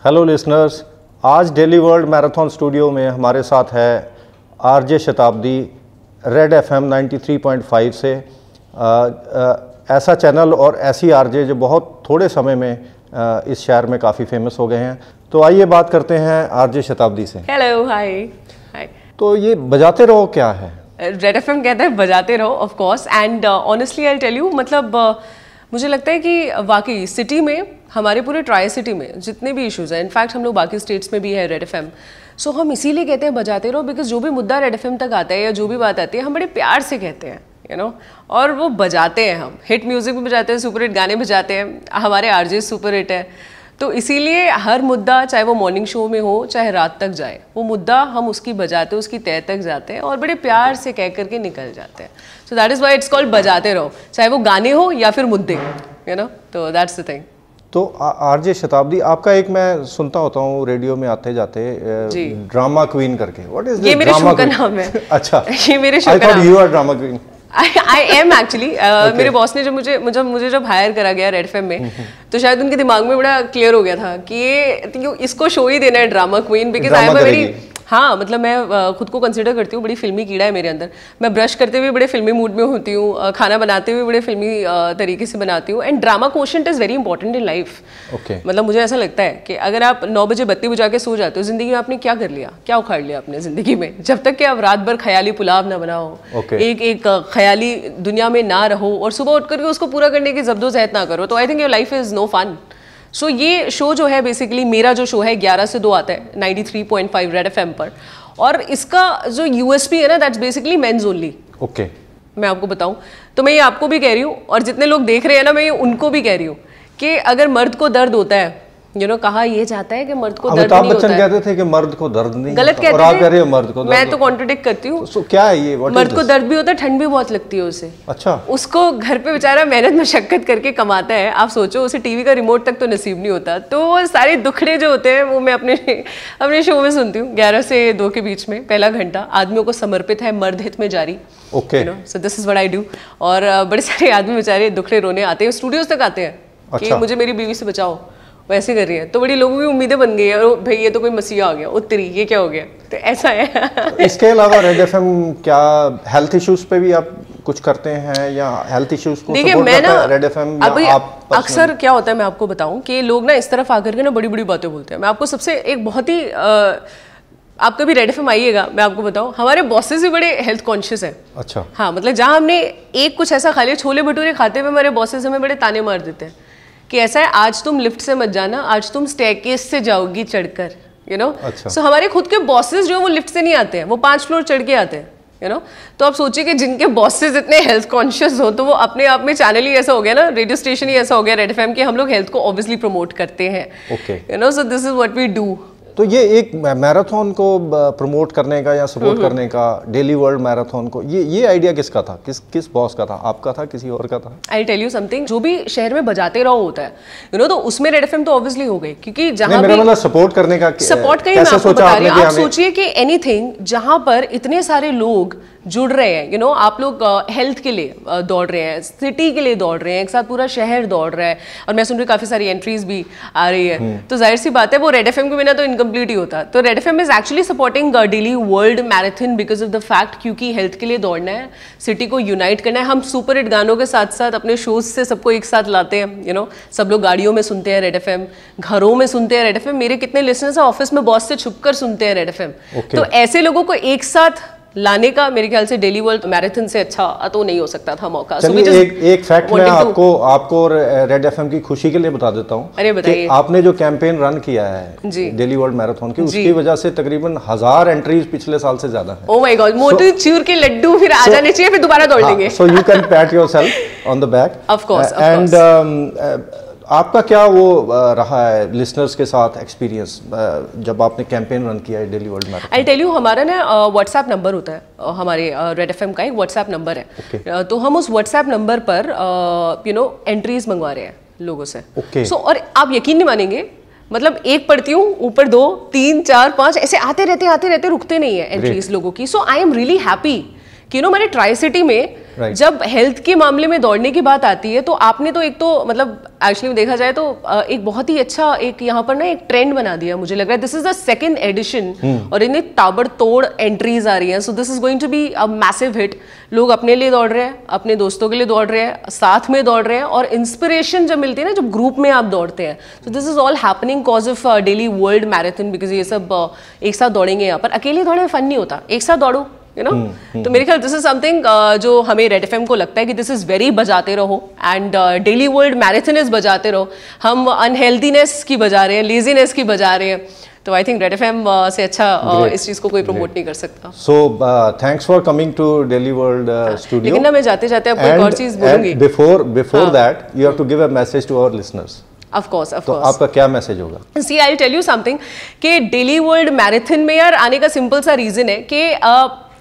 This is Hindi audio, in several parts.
हेलो लिसनर्स, आज डेली वर्ल्ड मैराथन स्टूडियो में हमारे साथ है आरजे शताब्दी, रेड एफएम 93.5 से। ऐसा चैनल और ऐसी आरजे जो बहुत थोड़े समय में इस शहर में काफ़ी फेमस हो गए हैं। तो आइए बात करते हैं आरजे शताब्दी से। हेलो, हाय हाय। तो ये बजाते रहो क्या है? रेड एफएम कहता है बजाते रहो, of course. And honestly I tell you, मतलब मुझे लगता है कि वाकई सिटी में, हमारे पूरे ट्राई सिटी में जितने भी इश्यूज हैं, इनफैक्ट हम लोग बाकी स्टेट्स में भी है रेड एफएम, सो हम इसीलिए कहते हैं बजाते रहो, बिकॉज जो भी मुद्दा रेड एफएम तक आता है या जो भी बात आती है, हम बड़े प्यार से कहते हैं, यू नो, और वो बजाते हैं। हम हिट म्यूजिक भी बजाते हैं, सुपर हिट गाने बजाते हैं, हमारे आरजे सुपर हिट है। तो इसीलिए हर मुद्दा, चाहे वो मॉर्निंग शो में हो चाहे रात तक जाए, वो मुद्दा हम उसकी बजाते, उसकी तय तक जाते हैं और बड़े प्यार से कह करके निकल जाते हैं। So that is why it's called बजाते रहो, चाहे वो गाने हो या फिर मुद्दे, यू नो, तो दैट्स द थिंग। तो आरजे शताब्दी, आपका एक मैं सुनता होता हूँ रेडियो में आते जाते ड्रामा क्वीन करके। What is this? ये मेरे शो का नाम है। अच्छा, ये मेरे शो का नाम। I thought you are drama queen. I am actually. मेरे बॉस ने मुझे जब हायर करा गया रेड एफएम में, तो शायद उनके दिमाग में बड़ा क्लियर हो गया था कि ये इसको शो ही देना है drama queen, because I am a very, हाँ, मतलब मैं खुद को कंसिडर करती हूँ बड़ी फिल्मी कीड़ा है मेरे अंदर। मैं ब्रश करते हुए बड़े फिल्मी मूड में होती हूँ, खाना बनाते हुए बड़े फिल्मी तरीके से बनाती हूँ। And drama quotient is very important in life. मतलब मुझे ऐसा लगता है कि अगर आप 9 बजे बत्ती बुझा के सो जाते हो, जिंदगी में आपने क्या कर लिया, क्या उखाड़ लिया अपने जिंदगी में, जब तक कि आप रात भर ख्याली पुलाव ना बनाओ, एक ख्याली दुनिया में ना रहो और सुबह उठ करके उसको पूरा करने की जब्दोजहद ना करो, तो I think your life is no fun. So ये शो जो है, बेसिकली मेरा जो शो है 11 से 2 आता है 93.5 रेड एफएम पर, और इसका जो यूएसपी है ना, that's basically men's only. Okay, मैं आपको बताऊं तो मैं ये आपको भी कह रही हूँ और जितने लोग देख रहे हैं ना, मैं ये उनको भी कह रही हूँ कि अगर मर्द को दर्द होता है, यू नो, कहा ये जाता है कि मर्द को दर्द नहीं होता है। अमिताभ बच्चन कहते थे कि मर्द को दर्द नहीं, गलत कहते थे, और आप कह रहे हो मर्द को दर्द। मैं तो कॉन्ट्रडिक्ट करती हूँ। So, क्या है ये? मर्द को दर्द भी होता है, ठंड भी बहुत लगती है उसे। अच्छा, उसको घर पे बेचारा मेहनत मशक्कत करके कमाता है। आप सोचो, उसे टीवी का रिमोट तक तो नसीब नहीं होता। तो वो सारे दुखड़े जो होते हैं वो मैं अपने शो में सुनती हूँ। 11 से 2 के बीच में पहला घंटा आदमियों को समर्पित है, मर्द हित में जारी। Okay, so this is what I do. और बड़े सारे आदमी बेचारे दुखड़े रोने आते हैं, स्टूडियोज तक आते हैं कि मुझे मेरी बीवी से बचाओ, वैसे कर रही है। तो बड़ी लोगों की उम्मीदें बन गई है, और भाई ये तो कोई मसीहा आ गया, उत्तरी, ये क्या हो गया, तो ऐसा है। इसके अलावा रेड एफएम क्या हेल्थ इश्यूज पे भी आप कुछ करते हैं, या हेल्थ इश्यूज को सपोर्ट करता है रेड एफएम? आप अक्सर क्या होता है, मैं आपको बताऊं कि लोग ना इस तरफ आकर के ना बड़ी बड़ी बातें बोलते हैं। मैं आपको सबसे एक बहुत ही आप कभी रेड एफएम आइएगा, मैं आपको बताऊं, हमारे बॉसेस भी बड़े हेल्थ कॉन्शियस है। अच्छा, हाँ, मतलब जहां हमने एक कुछ ऐसा खा लिया, छोले भटूरे खाते हुए हमारे बॉसेस हमें बड़े ताने मार देते हैं कि ऐसा है, आज तुम लिफ्ट से मत जाना, आज तुम स्टेयरकेस से जाओगी चढ़कर, यू नो। सो हमारे खुद के बॉसेस जो है वो लिफ्ट से नहीं आते हैं, वो 5 फ्लोर चढ़ के आते हैं, यू नो। तो आप सोचिए कि जिनके बॉसेस इतने हेल्थ कॉन्शियस हो, तो वो अपने आप में चैनल ही ऐसा हो गया ना, रेडियो स्टेशन ही ऐसा हो गया रेड एफएम, कि हम लोग हेल्थ को ऑब्वियसली प्रमोट करते हैं, you know. So this is what we do. तो ये एक मैराथन को प्रमोट करने का या सपोर्ट करने का, डेली वर्ल्ड मैराथन को, ये आइडिया किसका था? किस बॉस का था? आपका था, किसी और का था? आई टेल यू समथिंग, जो भी शहर में बजाते रहो होता है, यू नो, तो उसमें रेड एफएम तो ऑब्वियसली हो गई, क्योंकि जहां मेरा मतलब सपोर्ट करने का, सपोर्ट का ही मैं आपको बता रही हूँ। आप सोचिए कि एनीथिंग जहां पर इतने सारे लोग जुड़ रहे हैं, यू नो, आप लोग हेल्थ के लिए दौड़ रहे हैं, सिटी के लिए दौड़ रहे हैं, एक साथ पूरा शहर दौड़ रहा है, और मैं सुन रही काफी सारी एंट्रीज भी आ रही है, तो जाहिर सी बात है वो रेड एफएम के बिना तो इनकम्प्लीट ही होता। तो red FM is actually supporting daily World marathon because of the fact, क्योंकि हेल्थ के लिए दौड़ना है, सिटी को यूनाइट करना है। हम सुपर हिट गानों के साथ साथ अपने शोज से सबको एक साथ लाते हैं, यू नो। सब लोग गाड़ियों में सुनते हैं रेड एफएम, घरों में सुनते हैं रेड एफएम, मेरे कितने लिसनर्स ऑफिस में बॉस से छुपकर सुनते हैं रेड एफएम। तो ऐसे लोगों को एक साथ लाने का मेरे ख्याल से डेली वर्ल्ड मैराथन से अच्छा तो नहीं हो सकता था मौका। एक फैक्ट मैं आपको रेड एफएम की खुशी के लिए बता देता हूँ। अरे बताइए। आपने जो कैंपेन रन किया है डेली वर्ल्ड मैराथन की, उसकी वजह से तकरीबन 1000 एंट्रीज पिछले साल से ज्यादा है। ओह माय गॉड, मोतीचूर के लड्डू फिर आ जाने चाहिए, फिर दोबारा दौड़ लेंगे। So you can PAT yourself on the back, of course. And आपका क्या वो रहा है लिसनर्स के साथ एक्सपीरियंस जब आपने कैंपेन रन किया है Daily World marathon? I tell you, हमारा ना व्हाट्सएप नंबर होता है, हमारे रेड एफएम का एक व्हाट्सएप नंबर है। तो हम उस व्हाट्सएप नंबर पर यू नो एंट्रीज मंगवा रहे हैं लोगों से। सो और आप यकीन नहीं मानेंगे, मतलब एक पढ़ती हूँ, ऊपर 2, 3, 4, 5 ऐसे आते रहते रुकते नहीं है एंट्रीज लोगों की। सो आई एम रियली हैप्पी कि हमारे ट्राई सिटी में जब हेल्थ के मामले में दौड़ने की बात आती है तो आपने तो एक तो मतलब एक्चुअली देखा जाए तो एक बहुत ही अच्छा एक यहाँ पर ना एक ट्रेंड बना दिया मुझे लग रहा है। This is the second edition और इन्हें ताबड़तोड़ एंट्रीज आ रही हैं, so this is going to be a massive hit. लोग अपने लिए दौड़ रहे हैं, अपने दोस्तों के लिए दौड़ रहे हैं, साथ में दौड़ रहे हैं और इंस्पिरेशन जब मिलती है ना जब ग्रुप में आप दौड़ते हैं, so this is all happening cause of daily World marathon, because ये सब एक साथ दौड़ेंगे यहाँ पर। अकेले दौड़े में फन नहीं होता, एक साथ दौड़ो, यू नो। तो मेरे ख्याल दिस इज समथिंग जो हमें रेड एफएम को लगता है कि दिस इज वेरी बजाते रहो and daily World marathon is बजाते रहो। हम अनहेल्दीनेस की बजा रहे हैं, लेजीनेस की बजा रहे हैं, तो आई थिंक रेड एफएम से अच्छा इस चीज को कोई प्रमोट नहीं कर सकता। So thanks for coming to Daily World studio. लेकिन ना मैं जाते जाते आपको एक और चीज बोलूंगी। Before that you have to give a message to our listeners. Of course. तो आपका क्या मैसेज होगा? See, I'll tell you something कि डेली वर्ल्ड मैराथन में यार आने का सिंपल सा रीजन है कि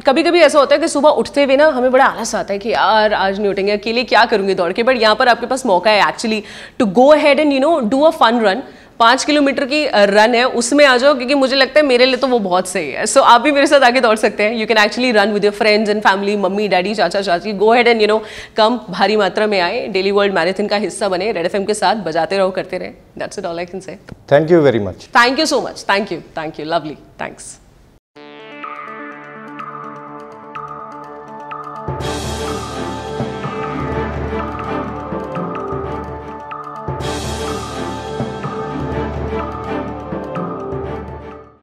कभी कभी ऐसा होता है कि सुबह उठते हुए ना हमें बड़ा आलस आता है कि यार आज नहीं उठेंगे, अकेले क्या करूंगी दौड़ के, बट यहाँ पर आपके पास मौका है actually to go ahead and do a fun run. 5 kilometre की रन है, उसमें आ जाओ, क्योंकि मुझे लगता है मेरे लिए तो वो बहुत सही है। सो आप भी मेरे साथ आके दौड़ सकते हैं। You can actually run with your friends and family, mummy daddy चाचा चाची, गो हेड एंड कम, भारी मात्रा में आए, डेली वर्ल्ड मैराथन का हिस्सा बने, रेड एफएम के साथ बजाते रहो, करते रहे। That's it all I can say. Thank you very much. Thank you so much. Thank you lovely, thanks.